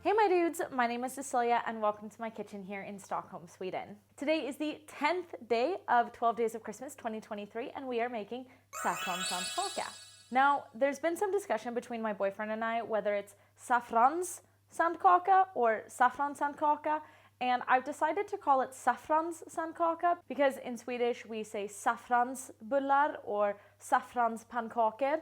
Hey my dudes, my name is Cecilia and welcome to my kitchen here in Stockholm, Sweden. Today is the 10th day of 12 Days of Christmas 2023 and we are making saffran-sandstkaka. Now, there's been some discussion between my boyfriend and I whether it's saffranssandkaka or saffran-sandkaka, and I've decided to call it saffranssandkaka because in Swedish we say saffransbullar or saffranspannkakor.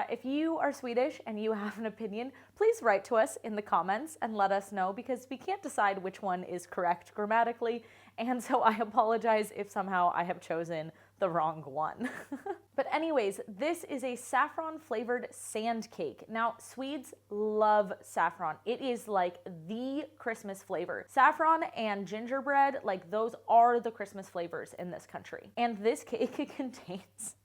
If you are Swedish and you have an opinion, please write to us in the comments and let us know because we can't decide which one is correct grammatically, and so I apologize if somehow I have chosen the wrong one. But anyways, this is a saffron-flavored sand cake. Now, Swedes love saffron. It is like the Christmas flavor. Saffron and gingerbread, like those are the Christmas flavors in this country. And this cake contains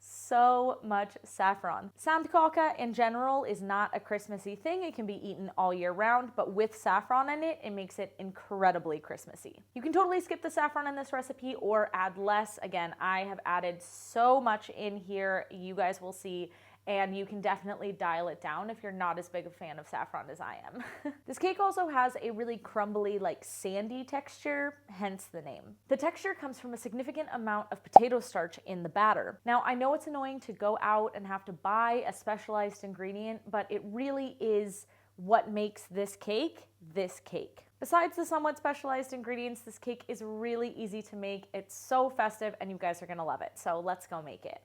so much saffron. Sandkaka in general is not a Christmassy thing. It can be eaten all year round, but with saffron in it, it makes it incredibly Christmassy. You can totally skip the saffron in this recipe or add less. Again, I have added so much in here, you guys will see, and you can definitely dial it down if you're not as big a fan of saffron as I am. This cake also has a really crumbly, like sandy texture, hence the name. The texture comes from a significant amount of potato starch in the batter. Now, I know it's annoying to go out and have to buy a specialized ingredient, but it really is what makes this cake this cake. Besides the somewhat specialized ingredients, this cake is really easy to make. It's so festive and you guys are gonna love it. So let's go make it.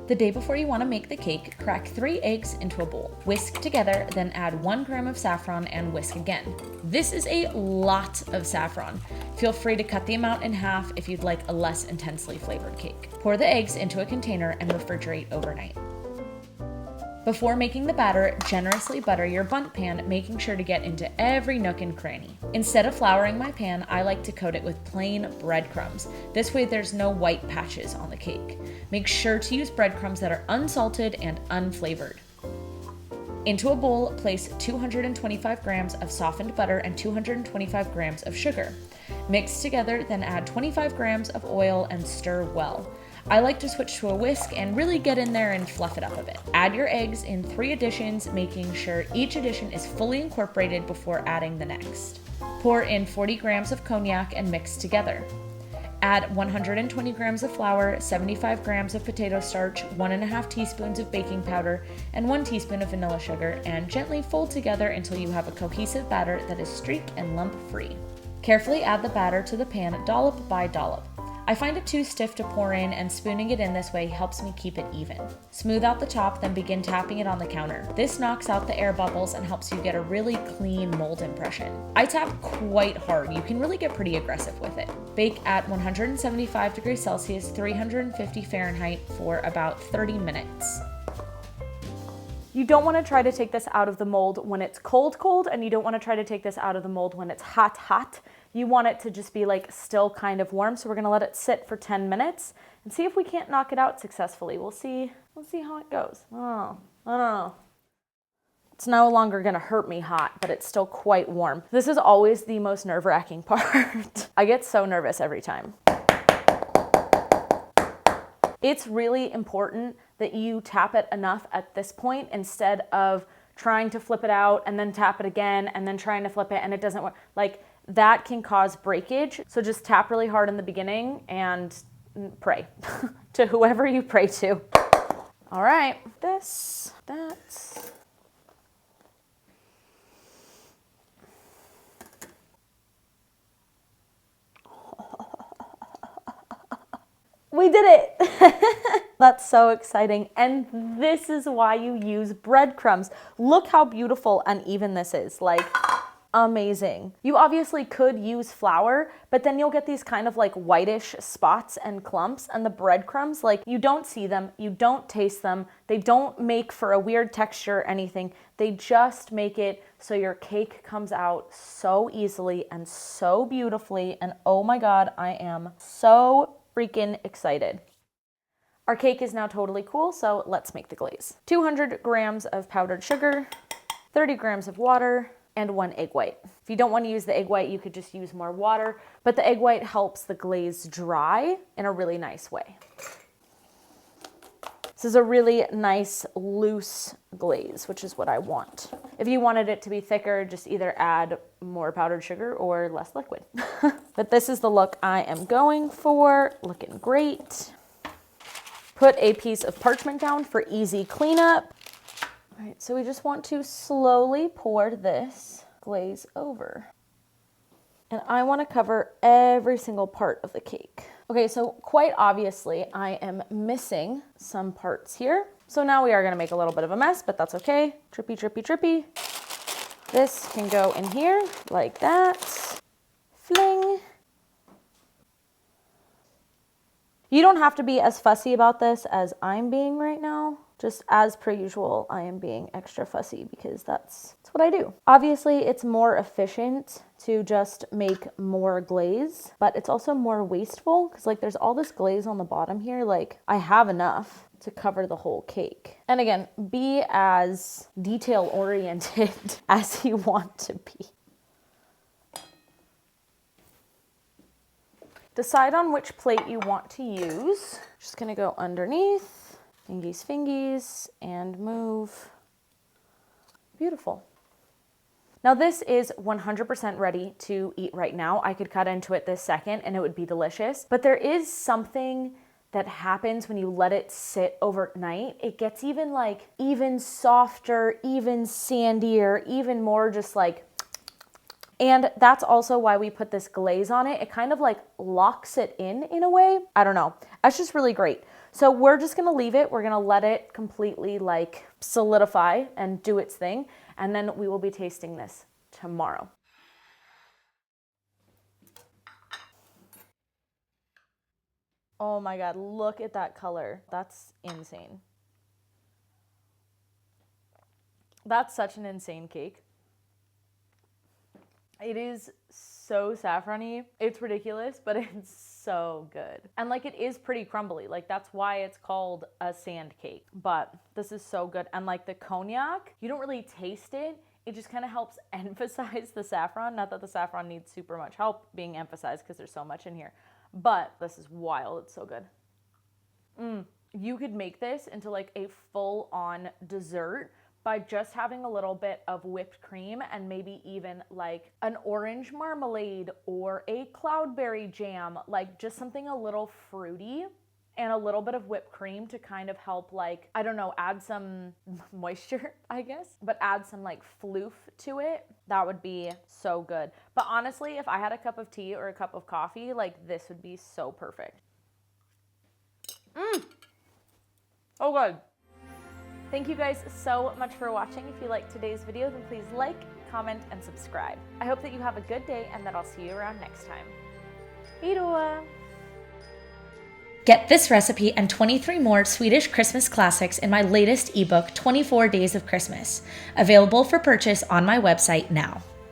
The day before you want to make the cake, crack 3 eggs into a bowl. Whisk together, then add 1 gram of saffron and whisk again. This is a lot of saffron. Feel free to cut the amount in half if you'd like a less intensely flavored cake. Pour the eggs into a container and refrigerate overnight. Before making the batter, generously butter your bundt pan, making sure to get into every nook and cranny. Instead of flouring my pan, I like to coat it with plain breadcrumbs. This way there's no white patches on the cake. Make sure to use breadcrumbs that are unsalted and unflavored. Into a bowl, place 225 grams of softened butter and 225 grams of sugar. Mix together, then add 25 grams of oil and stir well. I like to switch to a whisk and really get in there and fluff it up a bit. Add your eggs in 3 additions, making sure each addition is fully incorporated before adding the next. Pour in 40 grams of cognac and mix together. Add 120 grams of flour, 75 grams of potato starch, 1.5 teaspoons of baking powder, and 1 teaspoon of vanilla sugar, and gently fold together until you have a cohesive batter that is streak and lump free. Carefully add the batter to the pan dollop by dollop. I find it too stiff to pour in, and spooning it in this way helps me keep it even. Smooth out the top, then begin tapping it on the counter. This knocks out the air bubbles and helps you get a really clean mold impression. I tap quite hard. You can really get pretty aggressive with it. Bake at 175 degrees Celsius, 350 Fahrenheit for about 30 minutes. You don't want to try to take this out of the mold when it's cold, and you don't want to try to take this out of the mold when it's hot. You want it to just be like still kind of warm. So we're going to let it sit for 10 minutes and see if we can't knock it out successfully. We'll see how it goes. I don't know. It's no longer going to hurt me hot, but it's still quite warm. This is always the most nerve-wracking part. I get so nervous every time. It's really important that you tap it enough at this point instead of trying to flip it out and then tap it again and then trying to flip it and it doesn't work. Like, that can cause breakage. So just tap really hard in the beginning and pray to whoever you pray to. All right, that's. We did it! That's so exciting. And this is why you use breadcrumbs. Look how beautiful and even this is. Like, amazing. You obviously could use flour, but then you'll get these kind of like whitish spots and clumps, and the breadcrumbs, like, you don't see them, you don't taste them, they don't make for a weird texture or anything. They just make it so your cake comes out so easily and so beautifully, and oh my God, I am so freaking excited. Our cake is now totally cool, so let's make the glaze. 200 grams of powdered sugar, 30 grams of water, and 1 egg white. If you don't want to use the egg white, you could just use more water, but the egg white helps the glaze dry in a really nice way. This is a really nice loose glaze, which is what I want. If you wanted it to be thicker, just either add more powdered sugar or less liquid. But this is the look I am going for. Looking great. Put a piece of parchment down for easy cleanup. All right, so we just want to slowly pour this glaze over. And I want to cover every single part of the cake. Okay, so quite obviously I am missing some parts here. So now we are gonna make a little bit of a mess, but that's okay. Drippy, drippy, drippy. This can go in here like that. Fling. You don't have to be as fussy about this as I'm being right now. Just as per usual, I am being extra fussy because that's what I do. Obviously, it's more efficient to just make more glaze, but it's also more wasteful because like there's all this glaze on the bottom here. Like I have enough to cover the whole cake. And again, be as detail oriented as you want to be. Decide on which plate you want to use. Just gonna go underneath, fingies, fingies, and move. Beautiful. Now this is 100% ready to eat right now. I could cut into it this second and it would be delicious, but there is something that happens when you let it sit overnight. It gets even softer, even sandier, even more just like, and that's also why we put this glaze on it. It kind of like locks it in a way. I don't know. That's just really great. So we're just gonna leave it. We're gonna let it completely like solidify and do its thing. And then we will be tasting this tomorrow. Oh my God, look at that color. That's insane. That's such an insane cake. It is so saffron-y. It's ridiculous, but it's so good. And like it is pretty crumbly. Like that's why it's called a sand cake. But this is so good. And like the cognac, you don't really taste it. It just kind of helps emphasize the saffron. Not that the saffron needs super much help being emphasized because there's so much in here. But this is wild. It's so good. You could make this into like a full-on dessert by just having a little bit of whipped cream and maybe even like an orange marmalade or a cloudberry jam, like just something a little fruity and a little bit of whipped cream to kind of help like, I don't know, add some moisture, I guess, but add some like floof to it. That would be so good. But honestly, if I had a cup of tea or a cup of coffee, like this would be so perfect. Oh good. Thank you guys so much for watching. If you liked today's video, then please like, comment, and subscribe. I hope that you have a good day and that I'll see you around next time. Hej då! Get this recipe and 23 more Swedish Christmas classics in my latest ebook, 24 Days of Christmas, available for purchase on my website now.